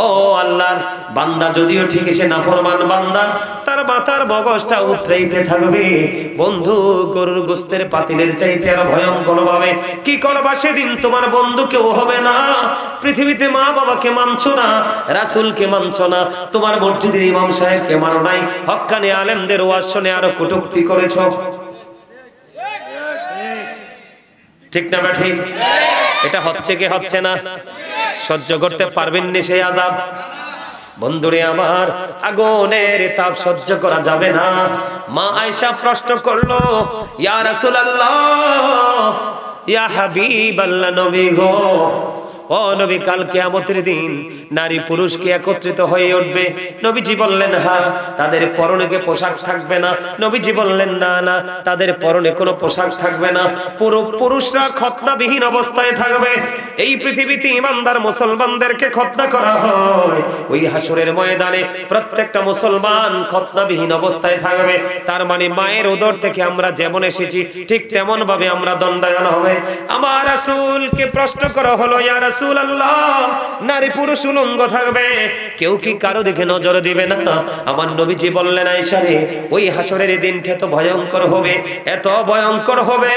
ও আল্লাহর বান্দা যদিও ঠিক সে নাফরমান বান্দা, তার মাথার মগজটা উতরাইতে থাকবে বন্ধু গরুর গোশতের পাতিলের চাইতে আর ভয়ঙ্কর ভাবে। কি করবা সেদিন? তোমার বন্ধু কেউ হবে না। পৃথিবীতে মা বাবাকে মানছো না, রাসূলকে মানছো না, তোমার মসজিদের ইমাম সাহেবকে মানো নাই, হক্কানি আলেমদের ওয়াজ শুনে আরো কটূক্তি করেছো। ঠিক না ঠিক? এটা হচ্ছে কি হচ্ছে না? সহ্য করতে পারবেন না সেই আযাব? বন্ধুরে আমার, আগুনের তাপ সহ্য করা যাবে না। মা আয়েশা প্রশ্ন করলো, ইয়া রাসূলুল্লাহ, ইয়া হাবিবাল্লাহ, নবী গো, ও নবী, কাল কিয়ামতের দিন নারী পুরুষ কি একত্রিত হয়ে উঠবে? নবীজি বললেন হ্যাঁ। তাদের পরনে কি পোশাক থাকবে না? নবীজি বললেন না না, তাদের পরনে কোনো পোশাক থাকবে না, পুরো পুরুষরা খতনাবিহীন অবস্থায় থাকবে। এই পৃথিবীতে ইমানদার মুসলমানদেরকে খতনা করা হয়, ওই হাসরের ময়দানে প্রত্যেকটা মুসলমান খতনাবিহীন অবস্থায় থাকবে। তার মানে মায়ের উদর থেকে আমরা যেমন এসেছি ঠিক তেমন ভাবে আমরা দণ্ডায়মান হবে। আমার রাসূলকে প্রশ্ন করা হলো, ইয়া রাসূলুল্লাহ, নারী পুরুষ উলঙ্গ থাকবে, কেউ কি কারো দিকে নজর দিবে না? আমার নবীজি বললেন, আয়েশা রে, ওই হাসরের দিনটা তো ভয়ঙ্কর হবে, এত ভয়ঙ্কর হবে,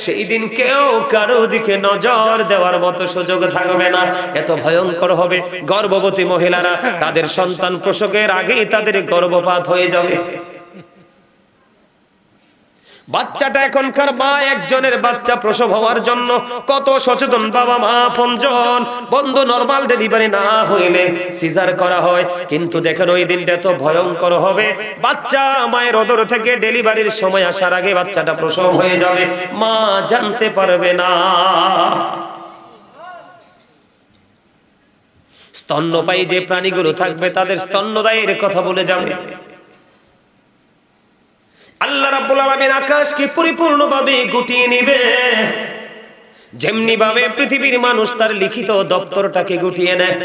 সেই দিন কেউ কারো দিকে নজর দেওয়ার মতো সুযোগ থাকবে না। এত ভয়ঙ্কর হবে, গর্ভবতী মহিলারা তাদের সন্তান প্রসবের আগেই তাদের গর্ভপাত হয়ে যাবে। বাচ্চাটা এখনকার মা একজনের বাচ্চা প্রসব হওয়ার জন্য কত সচেতন বাবা মা আপনজন। বন্ধু, নরমাল ডেলিভারি না হইলে সিজার করা হয়, কিন্তু দেখেন ওই দিনটা তো ভয়ঙ্কর হবে। বাচ্চা মায়ের উদর থেকে ডেলিভারির সময় আসার আগে বাচ্চাটা প্রসব হয়ে যাবে, মা জানতে পারবে না। স্তন্যপায়ী যে প্রাণীগুলো থাকবে তাদের স্তন্যদায়ের কথা বলে যাবে। আল্লাহ রাব্বুল আলামিন আকাশকে পরিপূর্ণভাবে গুটিয়ে নেবে, যেমনি ভাবে পৃথিবীর মানুষ তার লিখিত দপ্তরটাকে গুটিয়ে নেয়।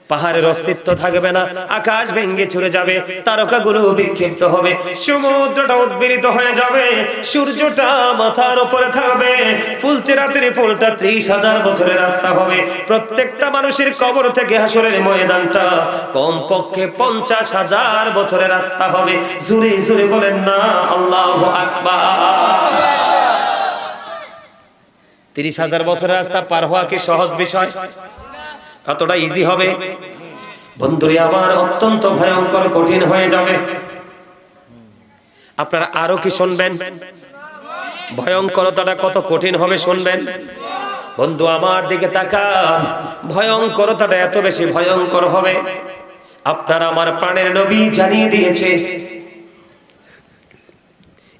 পাহাড়ের অস্তিত্ব থাকবে না, আকাশ ভেঙে চলে যাবে, তারকাগুলো বিক্ষিপ্ত হবে, সমুদ্রটা উদ্বেলিত হয়ে যাবে, সূর্যটা মাথার উপরে থাকবে, ফুলছে রাতের ফুলটা 30,000 বছরের রাস্তা হবে, প্রত্যেকটা মানুষের কবর থেকে হাসরের ময়দানটা কমপক্ষে 50,000 বছরের রাস্তা হবে। জোরে জোরে বলেন না আল্লাহু আকবার। 30,000 বছরের রাস্তা পার হওয়া কি সহজ বিষয়? কতটা ইজি হবে বন্ধুরে আমার, অত্যন্ত ভয়ঙ্কর কঠিন হয়ে যাবে। আপনারা আরো কি শুনবেন? ভয়ঙ্করতাটা কত কঠিন হবে শুনবেন। বন্ধু আমার দিকে তাকান, ভয়ঙ্করতাটা এত বেশি ভয়ঙ্কর হবে, আপনার আমার প্রাণের নবী জানিয়ে দিয়েছে।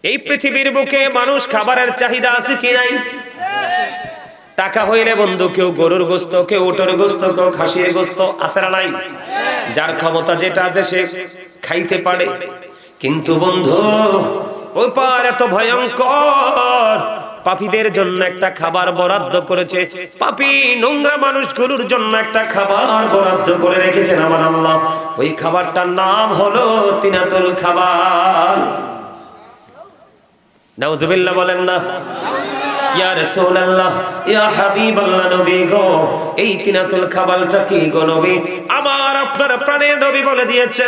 এই পৃথিবীর বুকে মানুষ খাবারের চাহিদা আছে কি নাই? টাকা হইলে বন্ধু কেউ গরুর গোস্ত, কেউ উটের গোস্ত, কেউ খাসির গোস্ত, আছে না নাই? যার ক্ষমতা যেটা আছে সে খাইতে পারে। কিন্তু বন্ধু ওই পার এত ভয়ঙ্কর, পাপীদের জন্য একটা খাবার বরাদ্দ করেছে, পাপী নোংরা মানুষগুলোর জন্য একটা খাবার বরাদ্দ করে রেখেছেন আমার আল্লাহ। ওই খাবারটার নাম হলো তিনাতুল খাবার। নাউজুবিল্লাহ বলেন না। ইয়া রাসূলুল্লাহ, ইয়া হাবিবাল্লাহ, নবী গো, এই তিনাতুল খাবারটা কি গো নবী? আমার আপনার প্রাণের নবী বলে দিয়েছে,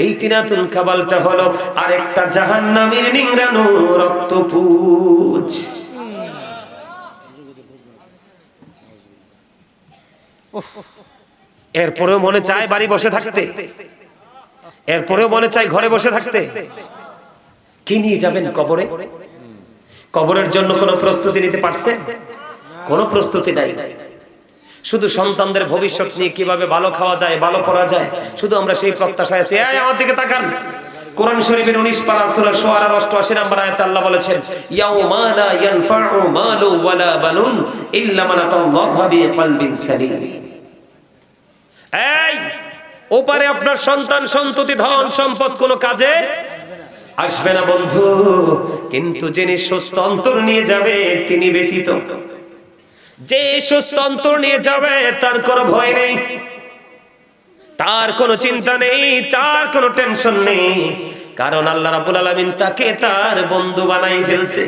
এই তিনাতুল খাবারটা হলো আরেকটা জাহান্নামীর নিংড়ানো রক্তপুঁজ। এরপরেও মনে চায় বাড়ি বসে থাকতে, এরপরেও মনে চায় ঘরে বসে থাকতে। কি নিয়ে যাবেন কবরে? কবরের জন্য কোনো প্রস্তুতি নিতে পারছে? কোনো প্রস্তুতি নাই। শুধু সন্তানদের ভবিষ্যৎ নিয়ে কিভাবে ভালো খাওয়া যায়, ভালো পড়া যায়, শুধু আমরা সেই প্রত্যাশায় আছি। এই আমার দিকে তাকান, কোরআন শরীফের 19 পারা সূরা শুআরার 88 নম্বর আয়াতে আল্লাহ বলেছেন, ইয়াউমা লা ইয়ানফাউ মালু ওয়ালা বানুন ইল্লা মান আতাল্লাহা বিকলবিন সালিম। এই ওপারে আপনার সন্তান সন্ততি ধন সম্পদ কোনো কাজে আসবে না বন্ধু, কিন্তু যিনি সুস্থ অন্তর নিয়ে যাবে তিনি ব্যতীত। যে সুস্থ অন্তর নিয়ে যাবে তার কোনো ভয় নেই, তার কোনো চিন্তা নেই, তার কোনো টেনশন নেই, কারণ আল্লাহ রাব্বুল আলামিন তাকে তার বন্ধু বানাই ফেলছে।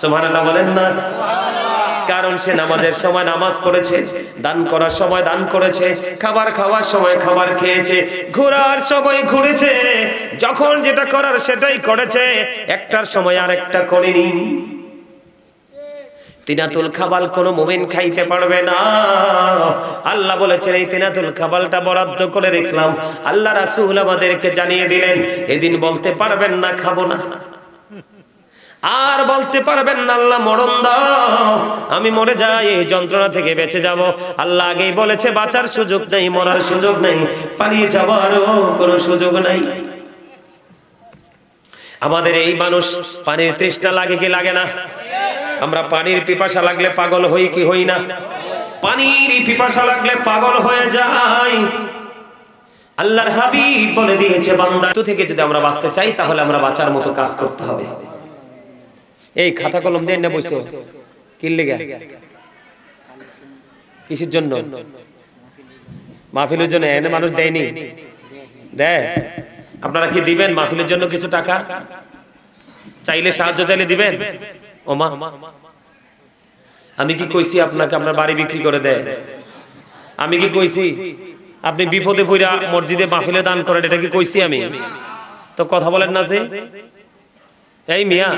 সুবহানাল্লাহ বলেন না। কারণ সে নামাজের সময় নামাজ পড়েছে, দান করার সময় দান করেছে, খাবার খাওয়ার সময় খাবার খেয়েছে, ঘোরার সময় ঘুরেছে, যখন যেটা করার সেটাই করেছে, একটার সময় আর একটা করেনি। তিনাতুল খাবাল কোনো মুমিন খাইতে পারবে না। আল্লাহ বলেছেন এই তিনাতুল খাবালটা বরাদ্দ করে দেখলাম। আল্লাহ রাসূল আমাদেরকে জানিয়ে দিলেন, এদিন বলতে পারবেন না খাবো না, আর বলতে পারবেন না আল্লাহ মরণ দাও, আমি মরে যাই, এই যন্ত্রণা থেকে বেঁচে যাব। আল্লাহ আগেই বলেছে বাঁচার সুযোগ নেই, মরার সুযোগ নেই, পালিয়ে যাওয়ারও কোনো সুযোগ নাই। আমাদের এই মানুষ পানির তৃষ্ণা লাগে কি লাগে না? আমরা পানির পিপাসা লাগলে পাগল হই কি হই না? পানির পিপাসা লাগলে পাগল হয়ে যাই। আল্লাহর হাবিব বলে দিয়েছে, বান্দা থেকে যদি আমরা বাঁচতে চাই তাহলে আমরা বাঁচার মতো কাজ করতে হবে। এই খাতা কলম দেন না বসো কি লেগে? কিসের জন্য? মাহফিলের জন্য। এনে মানুষ দেয়নি, দেয়। আপনারা কি দিবেন মাহফিলের জন্য কিছু টাকা? চাইলে সাহায্য চাইলে দিবেন? ও মা, আমি কি কইছি আপনাকে আপনার বাড়ি বিক্রি করে দেয়? আমি কি কইছি আপনি বিপদে পড়া মসজিদে মাহফিলে দান করেন? এটা কি কইছি আমি? তো কথা বলেন না যে। এই মিয়া,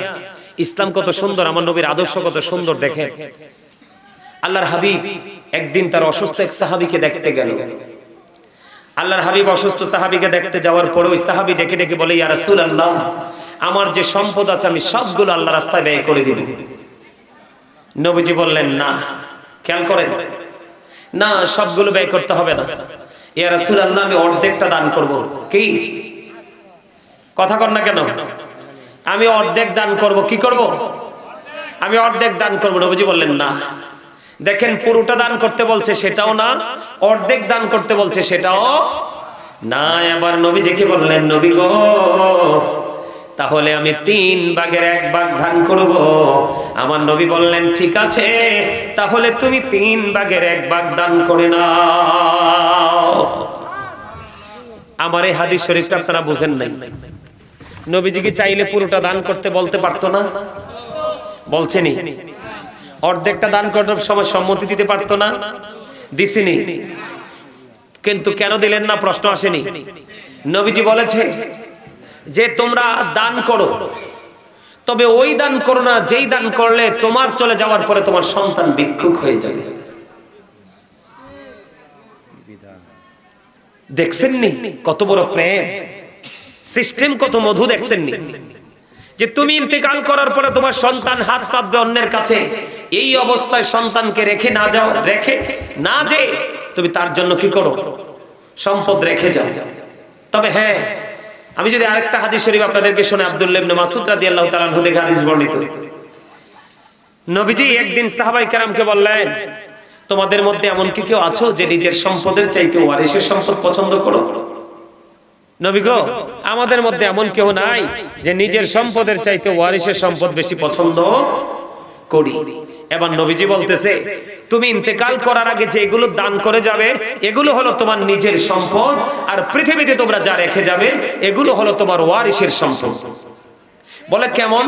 ইসলাম কত সুন্দর, আমার নবীর আদর্শ কত সুন্দর। দেখেন আল্লাহর হাবিব একদিন তার অসুস্থ এক সাহাবীকে দেখতে গেল। আল্লাহর হাবিব অসুস্থ সাহাবীকে দেখতে যাওয়ার পরে ওই সাহাবী ডেকে ডেকে বলে, ইয়া রাসূলুল্লাহ, আমার যে সম্পদ আছে আমি সবগুলো আল্লাহর রাস্তায় ব্যয় করে দিব। নবীজি বললেন, না, খেয়াল করেন, না, সবগুলো ব্যয় করতে হবে না। ইয়া রাসূলুল্লাহ, আমি অর্ধেকটা দান করব। কি কথা কর না কেন? আমি অর্ধেক দান করব। কি করব? আমি অর্ধেক দান করব। নবীজি বললেন, না। দেখেন, পুরোটা দান করতে বলছে সেটাও না, অর্ধেক দান করতে বলছে সেটাও না। এবার নবীজি কি বললেন, নবী গো, তাহলে আমি 3 ভাগের 1 ভাগ দান করব। আমার নবী বললেন ঠিক আছে, তাহলে তুমি 3 ভাগের 1 ভাগ দান করে নাও। আমার এই হাদিস শরীফটা আপনারা বুঝেন নাই। নবীজি কি চাইলে পুরোটা দান করতে বলতে পারতো না? বলছেনি। অর্ধেকটা দান করার সময় সম্মতি দিতে পারতো না? দিছিনি। কিন্তু কেন দিলেন না প্রশ্ন আসেনি। নবীজি বলেছে যে তোমরা দান করো, তবে ওই দান করো না যেই দান করলে তোমার চলে যাওয়ার পরে তোমার সন্তান ভিক্ষুক হয়ে যাবে। দেখছেননি কত বড় প্রেম, সিস্টেম কত মধু, দেখছেননি যে তুমি ইন্তেকাল করার পরে তোমার সন্তান হাত পাতবে অন্যের কাছে, এই অবস্থায় সন্তানকে রেখে না যে তুমি তার জন্য কি করো, সম্পদ রেখে যাও। তবে হ্যাঁ, আমি যদি আরেকটা হাদিস শরীফ আপনাদেরকে শোনাই, আব্দুল্লাহ ইবনে মাসউদ রাদিয়াল্লাহু তাআলা আনহু থেকে হাদিস বর্ণিত। নবীজি একদিন সাহাবায়ে কেরামকে বললেন, তোমাদের মধ্যে এমন কি কেউ আছো যে নিজের সম্পদের চাইতে ওয়ারিসের সম্পদ পছন্দ করো? নবী গো, আমাদের মধ্যে এমন কেউ নাই যে নিজের সম্পদের চাইতে ওয়ারিসের সম্পদ বেশি পছন্দ করি। এবার নবীজি বলতেছে, তুমি ইন্তেকাল করার আগে যে এগুলো দান করে যাবে এগুলো হলো তোমার নিজের সম্পদ, আর পৃথিবীতে তোমরা যা রেখে যাবে এগুলো হলো তোমার ওয়ারিসের সম্পদ। বলে কেমন?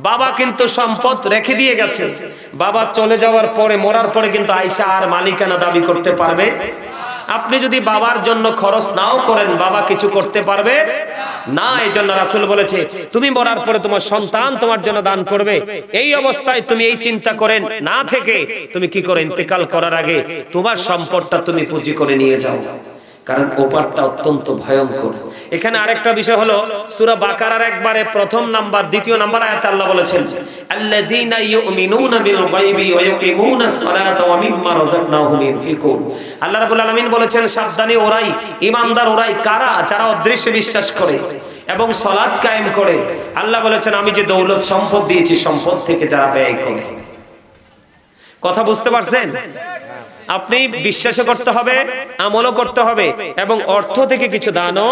বাবা কিন্তু সম্পদ রেখে দিয়ে গেছে, বাবা চলে যাওয়ার পরে, মরার পরে কিন্তু আয়েশা আর মালিকানা দাবি করতে পারবে? আপনি যদি বাবার জন্য খরচ নাও করেন, বাবা কিছু করতে পারবে না। এই জন্য রাসূল বলেছে, তুমি মরার পরে তোমার সন্তান তোমার জন্য দান করবে। এই অবস্থায় তুমি এই চিন্তা করেন না থেকে তুমি কি করে ইন্তেকাল করার আগে তোমার সম্পদটা তুমি পুঁজি করে নিয়ে যাও, কারণ ওপারটা অত্যন্ত ভয়ঙ্কর। এখানে আরেকটা বিষয় হলো, সূরা বাকারার একবারে প্রথম নাম্বার, দ্বিতীয় নাম্বার আয়াতে আল্লাহ বলেছেন, আল্লাযীনা ইউমিনুনা বিল গায়বি ওয়া ইউকিমুনাস সালাতা ওয়া মিম্মা রাযাকনাহুম ইউনফিকুন। আল্লাহ রাব্বুল আলামিন বলেছেন, সাবধানী ওরাই, ঈমানদার ওরাই কারা, যারা অদৃশ্যে বিশ্বাস করে এবং সালাত কায়েম করে। আল্লাহ বলেছেন, আমি যে দৌলত সম্পদ দিয়েছি, সম্পদ থেকে যারা ব্যয় করে। কথা বুঝতে পারছেন? আপনি বিশ্বাসও করতে হবে, আমলও করতে হবে, এবং অর্থ থেকে কিছু দানও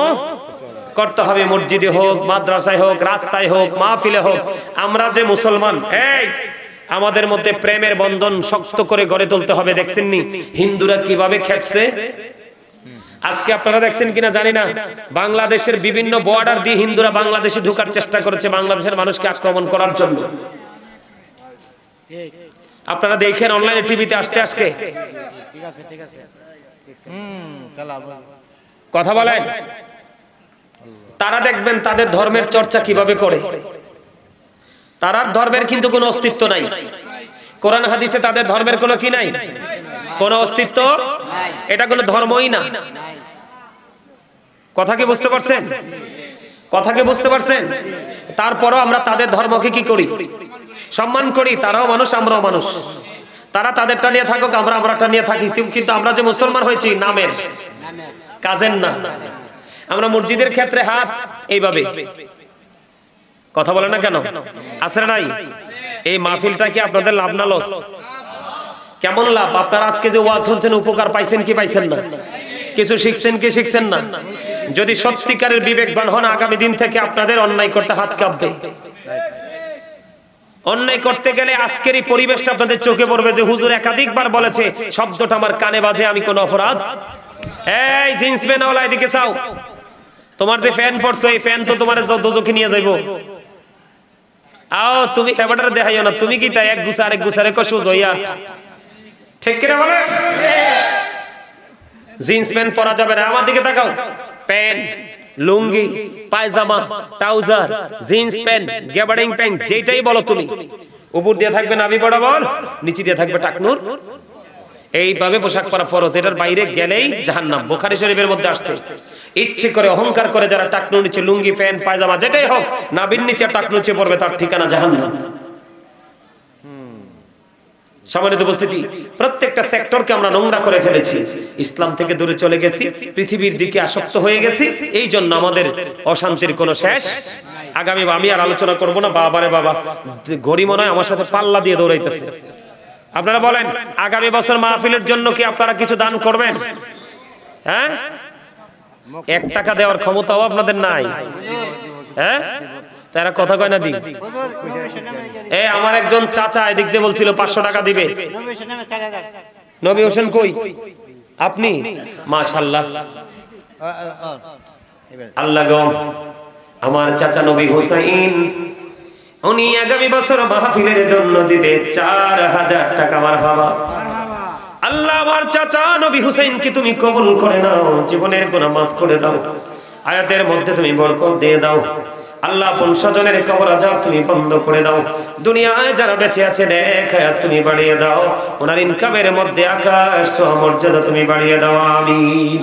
করতে হবে। মসজিদে হোক, মাদ্রাসায় হোক, রাস্তায় হোক, মাহফিলে হোক। আমরা যে মুসলমান, এই আমাদের মধ্যে প্রেমের বন্ধন শক্ত করে গড়ে তুলতে হবে। দেখছেননি হিন্দুরা কিভাবে খেপছে? আজকে আপনারা দেখছেন কিনা জানি না, বাংলাদেশের বিভিন্ন বর্ডার দিয়ে হিন্দুরা বাংলাদেশে ঢোকার চেষ্টা করেছে বাংলাদেশের মানুষকে আক্রমণ করার জন্য। আপনারা দেখেন অনলাইনে, টিভিতে আসতে আজকে কথা বলেন, তারা দেখবেন তাদের ধর্মের চর্চা কিভাবে করে। তার ধর্মের কিন্তু কোনো অস্তিত্ব নাই। কোরআন হাদিসে তাদের ধর্মের কোনো কি নাই, কোনো অস্তিত্ব। এটা কোনো ধর্মই না। কথা কি বুঝতে পারছেন? কথা কি বুঝতে পারছেন? তারপরও আমরা তাদের ধর্মকে কি করি? সম্মান করি। তারাও মানুষ, আমরাও মানুষ। তারা তাদেরটা নিয়ে থাকুক, আমরা আমরাটা নিয়ে থাকি। কিন্তু আমরা যে মুসলমান হয়েছি নামের, কাজের না। আমরা মসজিদের ক্ষেত্রে হাত এইভাবে, কথা বলে না কেন? আসলে নাই। এই মাহফিলটা কি আপনাদের লাভ না লস? কেমন লাভ? আপনারা আজকে যে ওয়াজ শুনছেন, উপকার পাইছেন কি পাইছেন না? কিছু শিখছেন কি শিখছেন না? যদি সত্যিকারের বিবেকবান হন, আগামী দিন থেকে আপনাদের অন্যায় করতে হাত কাঁপবে। অন্যায় করতে গেলে আজকের এই পরিবেশটা আপনাদের চোখে পড়বে যে হুজুর একাধিকবার বলেছে, শব্দটা আমার কানে বাজে, আমি কোন অপরাধ। এই জিন্স প্যান্ট ওলা, এদিকে চাও। তোমার যে ফ্যান পড়ছো, এই ফ্যান তো তোমার দোজখে নিয়ে যাইবো। আও তুমি এবারে দেখাইও না, তুমি কি তাই এক গুছা আরেক গুছারে কসু জইয়া, ঠিক কিনা বলে? জিন্স প্যান্ট পরা যাবে না। আমার দিকে তাকাও, প্যান্ট, লুঙ্গি, পায়জামা, trouser, jeans pant, gabardine pant, যেটাই বলো তুমি, উপর দিয়ে থাকবে নাভি বরাবর, নিচে দিয়ে থাকবে টাকনুর। এইভাবে পোশাক পরা ফরজ। এটার বাইরে গেলেই জাহান্নাম। বুখারী শরীফের মধ্যে আসছে, ইচ্ছে করে অহংকার করে যারা টাকনুর নিচে লুঙ্গি, প্যান্ট, পায়জামা যেটাই হোক, নাভির নিচে টাকনুর নিচে পড়বে, তার ঠিকানা জাহান্নাম। সম্মানিত উপস্থিতি, প্রত্যেকটা সেক্টরকে আমরা নোংরা করে ফেলেছি, ইসলাম থেকে দূরে চলে গেছি, পৃথিবীর দিকে আসক্ত হয়ে গেছি। এই জন্য আমাদের অশান্তির কোনো শেষ। আগামী আমি আর আলোচনা করব না। বাবারে বাবা, ঘড়ি মনে হয় আমার সাথে পাল্লা দিয়ে দৌড়াইতেছে। আপনারা বলেন, আগামী বছর মাহফিলের জন্য কি আপনারা কিছু দান করবেন? হ্যাঁ, 1 টাকা দেওয়ার ক্ষমতাও আপনাদের নাই। হ্যাঁ, তারা কথা কয় না দি। আমার একজন চাচা এদিক দিয়ে বলছিল 500 টাকা দিবে। নবী হোসেন কই? আপনি? মাশাআল্লাহ, আল্লাহ গো, আমার চাচা নবী হোসেন উনি আগামী বছর মাহফিলের জন্য দিবে 4000 টাকা। মারহাবা। আল্লাহ আমার চাচা নবী হুসাইনকে তুমি কবুল করে নাও, জীবনের গুনাহ মাফ করে দাও, আয়াতের মধ্যে তুমি বরকত দিয়ে দাও। আল্লাহ আপন স্বজনের কবর আযাব তুমি বন্ধ করে দাও, দুনিয়ায় যারা বেঁচে আছে নেক হায়াত তুমি বাড়িয়ে দাও, ওনার ইনকামের মধ্যে আকাশ ছোঁয়া মর্যাদা তুমি বাড়িয়ে দাও, আমিন।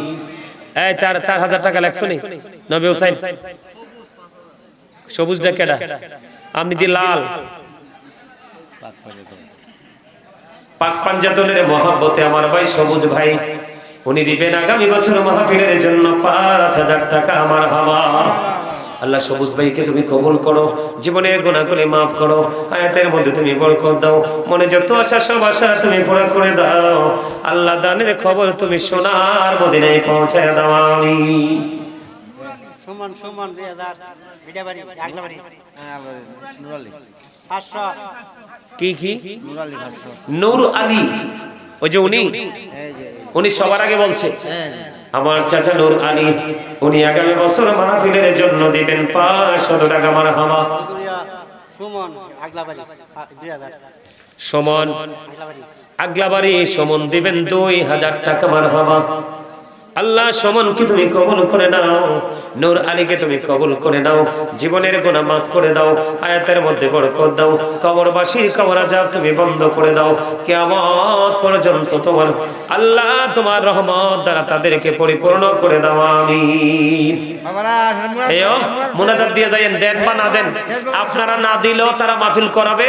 এই 4000 টাকা লাগছে নি নবী হুসাইন? সবুজ ডাকেডা আপনি দি লাল পাক পাঞ্জাতনের মহব্বতে আমার ভাই সবুজ ভাই উনি দিবেন আগামী বছর মাহফিলের জন্য 5000 টাকা। আমার হাওয়া। আল্লাহ সবুজ ভাইকে তুমি কবুল করো, জীবনের গুনাহগুলি মাফ করো, হায়াতের মধ্যে তুমি বরকত দাও, মনে যত আশা সব আশা তুমি পুরা করে দাও। আল্লাহ দানের খবর তুমি সোনার মদিনায় পৌঁছায় দাও, আমিন। সুমন 2000 ভিডিওবাড়ি আগলাবাড়ি নূর আলী 500 কি নূর আলী, ওই যে উনি সবার আগে বলছে আমার চাচা নূর আলী, উনি আগামী বছর মাহফিলের জন্য দিবেন 500 টাকা। মারহাবা। সুমন আগলাবাড়ি 2000, সুমন আগলাবাড়ি সুমন দিবেন 2000 টাকা। মারহাবা। আল্লাহ সুমনকে তুমি কবুল করে নাও, নূর আলীকে তুমি কবুল করে নাও, জীবনের গুনাহ মাফ করে দাও, হায়াতের মধ্যে বরকত দাও, কবরবাসীর কবর আযাব তুমি বন্ধ করে দাও, কিয়ামত পর্যন্ত তোমার আল্লাহ তোমার রহমত দ্বারা তাদেরকে পরিপূর্ণ করে দাও, আমিন। এও মুনাজাত দিয়ে যায়েন, দেন বা না দেন, আপনারা না দিলেও তারা মাহফিল করাবে,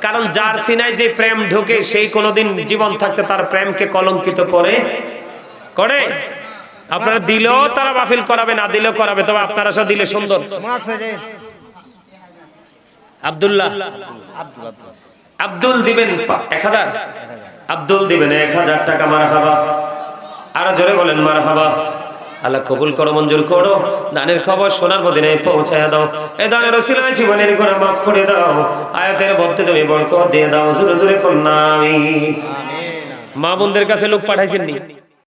কারণ যার সিনায় যে প্রেম ঢোকে সেই কোনোদিন জীবন থাকতে তার প্রেমকে কলঙ্কিত করে। আপনারা দিলেও তারা মাহফিল করাবে, না দিলেও করাবে, তবে আপনারা সব দিলে সুন্দর। আব্দুল্লাহ আব্দুল দিবেন 1000, আব্দুল দিবেন 1000 টাকা। মারহাবা। আরো জোরে বলেন মারহাবা। আল্লাহ কবুল করো, মঞ্জুর করো, দানের খবর সোনার মদিনায় পৌঁছায় দাও, এই দানের ওসিলায় জীবনের গুনাহ মাফ করে দাও, আয়াতের মধ্যে তুমি বরকত দিয়ে দাও, জোরে জোরে কন্যা আমিন। মা বোনদের কাছে লোক পাঠাইছেন নি?